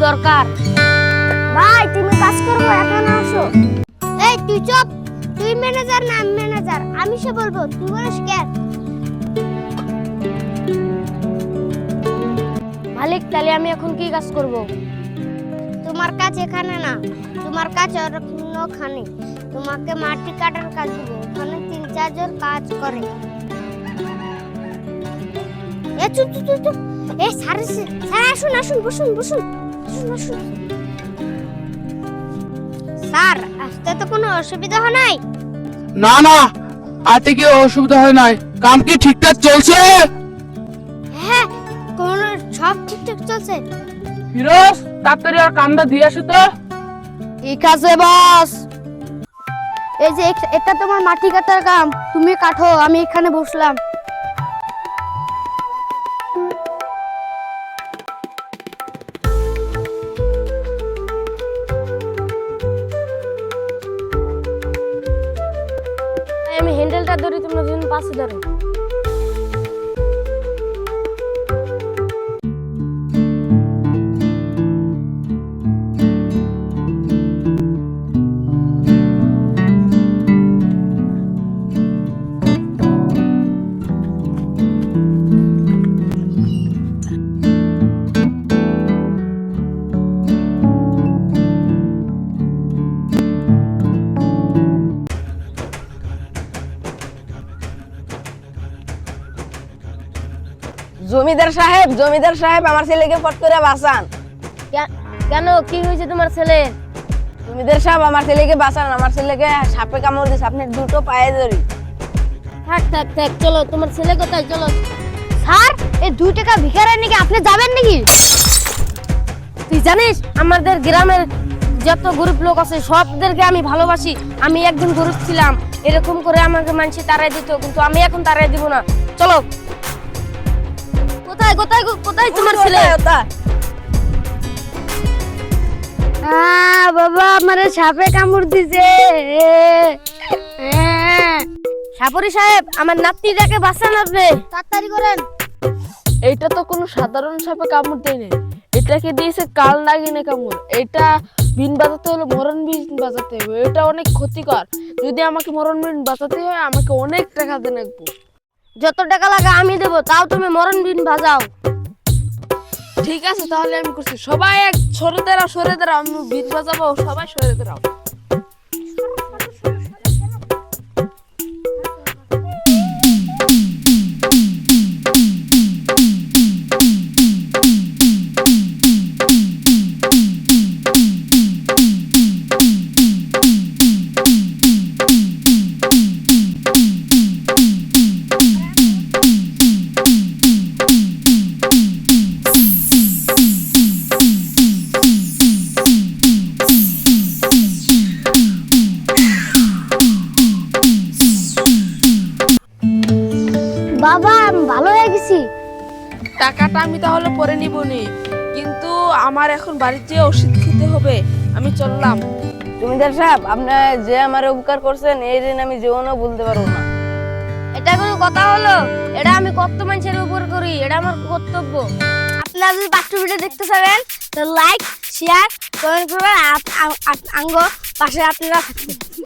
দরকার। ভাই তুমি কাজ করবো, এখন আসো। এই তুই চুপ, তুই ম্যানেজার না আমি ম্যানেজার, আমি সে বলবো, তুই বলিস কেন? মালিক, তাহলে আমি এখন কি কাজ করব? তোমার কাজ এখানে না, তোমার কাজ অন্যখানে। তোমাকে মাটি কাটার কাজ দিব, ওখানে 3-4 জন কাজ করে। এ চুপ চুপ চুপ চুপ। এ স্যার স্যার আসুন আসুন, বসুন বসুন, আসুন আসুন। স্যার আসতে তো কোনো অসুবিধা হয় নাই? না না, আতে কি অসুবিধা হয় নাই। কাম কি ঠিকঠাক চলছে? হ্যাঁ, কোন সব ঠিকঠাক চলছে। ফিরোজ, তাড়াতাড়ি আর কামটা দিয়ে আসো তো। ঠিক আছে বস। এই যে এটা তোমার মাটি কাটার কাম, তুমি কাটো, আমি এখানে বসলাম। আমি হ্যান্ডেলটা ধরি, তোমরা দুজন পাশে ধরো। জমিদার সাহেব আমার ছেলেকে ফট করে বাঁচান। কেন, কি হয়েছে তোমার ছেলে? জমিদার সাহেব আমার ছেলেকে বাঁচান, আমার ছেলেকে সাপে কামড় দিয়েছে, আপনি দুটো পায়ে ধরি। থাক থাক থাক, চলো, তোমার ছেলে কোথায়, চলো। স্যার এই 2 টাকা ভিখারির নাকি আপনি যাবেন নাকি? তুই জানিস আমাদের গ্রামের যত গরিব লোক আছে সবদেরকে আমি ভালোবাসি। আমি একজন গরিব ছিলাম, এরকম করে আমাকে মানুষ তাড়াই দিত, কিন্তু আমি এখন তাড়াই দিব না। চলো। কোথায় কোথায় কোথায় তোমার ছেলে? বাবা আমারে সাপে কামড় দিছে। সাপরি সাহেব, আমার নাতনিটাকে বাঁচান আপনি, তাড়াতাড়ি করেন। এইটা তো কোনো সাধারণ সাপে কামড় দেয়নি, এটাকে দিয়েছে কাল নাগিনে কামড়। এটা বিন বাজাতে হলে মরণ বিন বাজাতে হবে, এটা অনেক ক্ষতিকর। যদি আমাকে মরণ বিন বাজাতে হয় আমাকে অনেক টাকা দিয়ে রাখবো। যত টাকা লাগে আমি দেবো, তাও তুমি মরণ বিন বাজাও। ঠিক আছে, তাহলে আমি করছি। সবাই এক সরে দাঁড়াও, আমি বিন বাজাবো, সবাই সরে দাঁড়াও। বাবা আমি ভালো হয়ে গেছি। টাকাটা আমি তাহলে পরে নিবনি, কিন্তু আমার এখন বাড়িতে ওষুধ খেতে হবে। আমি চললাম। জমিদার সাহেব, আপনি যে আমার উপকার করছেন এই ঋণ আমি জীবনেও ভুলতে পারবো না। এটা কোনো কথা হলো? এটা আমি কত মানুষের উপর করি, এটা আমার কর্তব্য। আপনারা যদি বাচ্চা ভিডিও দেখতে চান তো লাইক শেয়ার কমেন্ট করবেন, আঙ্গ পাশে আপনারা থাকবেন।